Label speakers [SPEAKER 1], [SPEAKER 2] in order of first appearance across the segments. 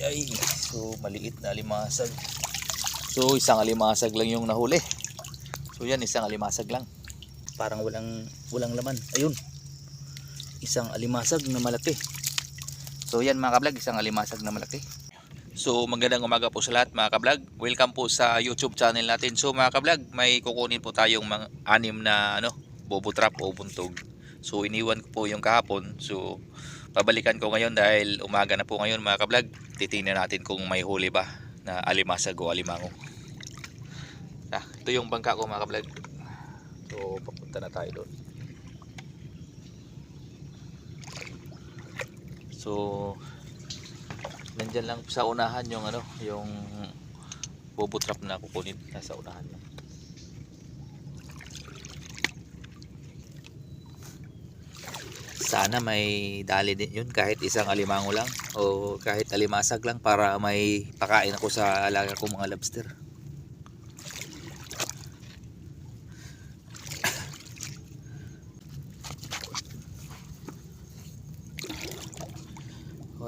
[SPEAKER 1] Ay, so maliit na alimasag. So isang alimasag lang yung nahuli. So yan, isang alimasag lang. Parang walang laman. Ayun. Isang alimasag na malaki. So yan mga kablog, isang alimasag na malaki. So magandang umaga po sa lahat mga kablog. Welcome po sa YouTube channel natin. So mga kablog, may kukunin po tayong mga anim na bobo trap o buntog. So iniwan ko po yung kahapon. So babalikan ko ngayon dahil umaga na po ngayon mga kablog. Titingnan natin kung may huli ba na alimasag o alimango. Ito yung bangka ko mga kablog. So papunta na tayo doon. So nandyan lang sa unahan yung yung bobo trap na kukunin, nasa unahan lang. Sana may dali din yun, kahit isang alimango lang o kahit alimasag lang, para may pakain ako sa alaga kong mga lobster.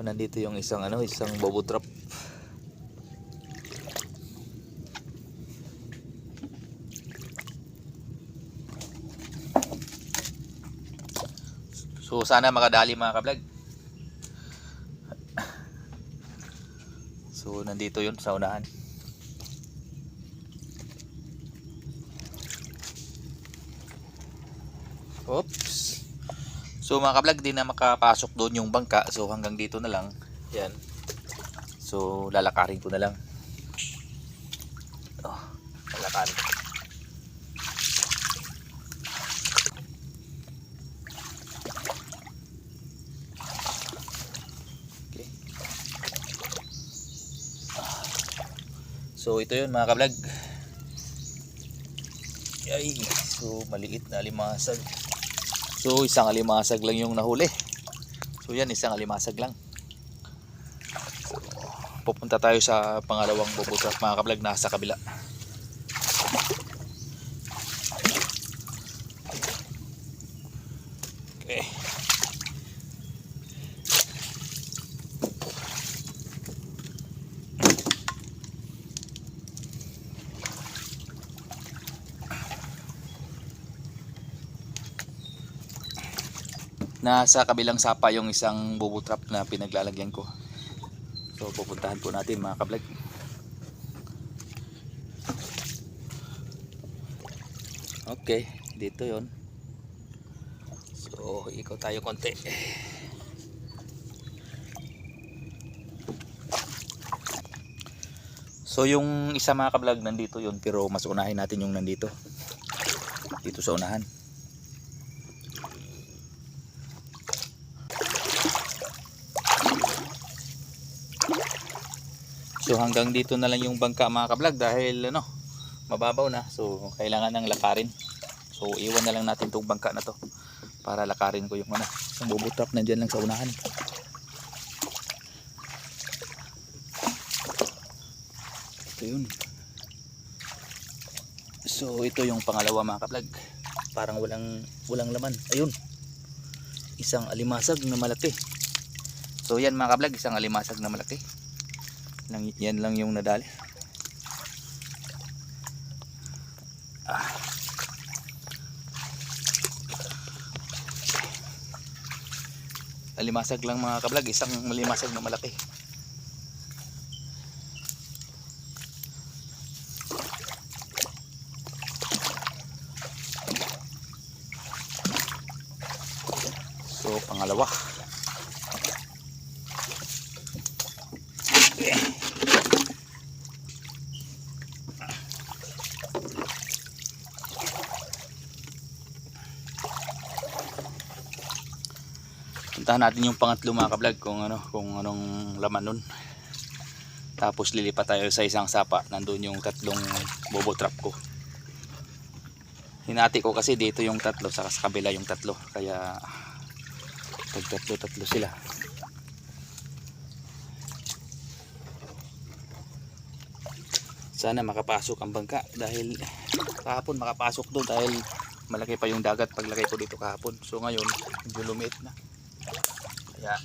[SPEAKER 1] Nandito yung isang bobo trap. So sana makadali mga kablog. So nandito yun sa unahan. Oops. So mga kablog, di na makapasok doon yung bangka. So hanggang dito na lang. Yan. So lalakarin ko na lang. Lalakarin. Okay. So ito yun mga kablog. Ay, so maliit na alimasag. So isang alimasag lang yung nahuli. So yan, isang alimasag lang. So, pupunta tayo sa pangalawang bobo trap mga kablog, nasa kabila. Okay. Nasa kabilang sapa yung isang bobo trap na pinaglalagyan ko. So pupuntahan po natin mga kablog. Okay, dito yon. So ikot tayo konti. So yung isa mga kablog nandito yon, pero mas unahin natin yung nandito. Dito sa unahan. So hanggang dito na lang yung bangka mga kablog dahil mababaw na. So kailangan ng lakarin. So iwan na lang natin tong bangka na to para lakarin ko yung yung bobo trap nandiyan lang sa unahan. Ito yun. So ito yung pangalawa mga kablog. Parang walang laman. Ayun. Isang alimasag na malaki. So yan mga kablog, isang alimasag na malaki. Yan lang yung nadali. Alimasag lang mga kablog, isang alimasag na malaki. So pangalawa. Puntahan natin yung pangatlo mga kablog kung anong laman nun. Tapos lilipat tayo sa isang sapa. Nandun yung tatlong bobo trap ko. Hinati ko kasi dito yung tatlo sa kabila yung tatlo. Kaya tatlo sila. Sana makapasok ang bangka dahil kahapon makapasok doon dahil malaki pa yung dagat paglagay ko dito kahapon. So ngayon medyo lumit na. Kaya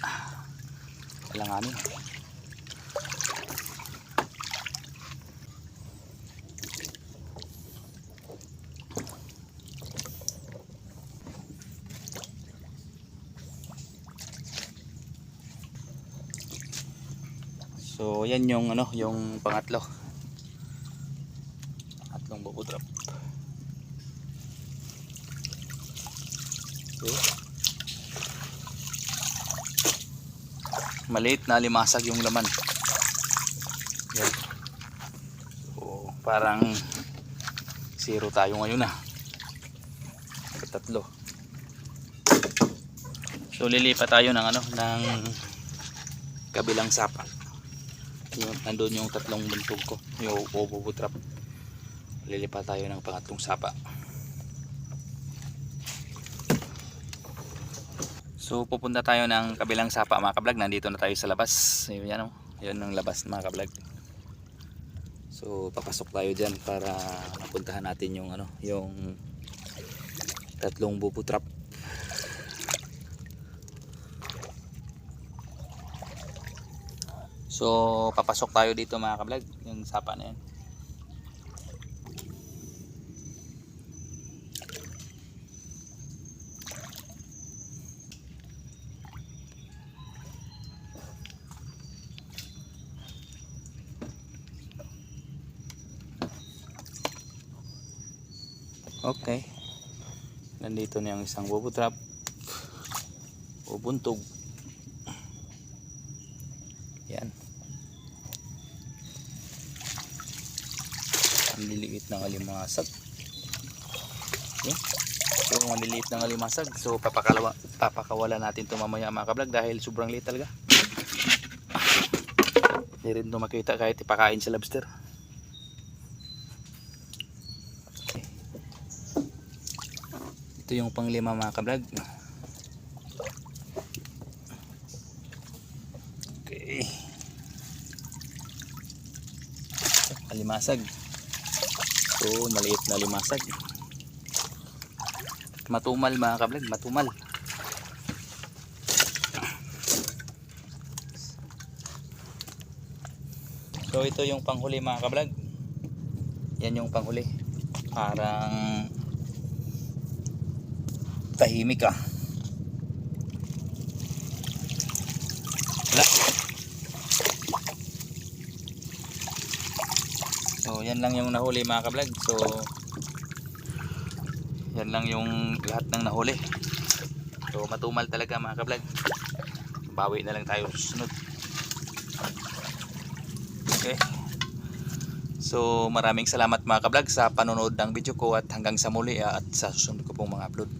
[SPEAKER 1] kailanganin. So yan yung ano, yung pangatlo. Tatlong bubble trap. Okay. Maliit na alimasag yung laman. Yan. So parang zero tayo ngayon na. Tatlo. So lilipat tayo ng ano, ng kabilang sapa. Yung andun yung tatlong buntog ko, yung bubble trap. Lilipat tayo ng pangatlong sapa. So pupunta tayo ng kabilang sapa mga kablog. Nandito na tayo sa labas. Yun yan, oh. Yun ang labas mga kablog. So papasok tayo dyan para mapuntahan natin yung ano, yung tatlong bubble trap. So papasok tayo dito mga kablog, yung sapa na yan. Okay. Nandito na yung isang bubble trap o buntog. Yan. Ang liliit ng alimasag. Okay. So maliliit ng alimasag. So papakawala natin ito mamaya mga kablog dahil sobrang liit talaga. Hindi rin ito makita kahit ipakain sa lobster. Okay. Ito yung panglima mga kablog. Okay. Alimasag. So maliit na alimasag. Matumal mga kablog, matumal. So ito yung panghuli mga kablog. Yan yung panghuli. Parang tahimik ah. Wala. So yan lang yung nahuli mga kablog. So yan lang yung lahat ng nahuli. So matumal talaga mga kablog. Bawi na lang tayo susunod. Okay. So maraming salamat mga kablog sa panonood ng video ko at hanggang sa muli at sa susunod ko pong mga upload.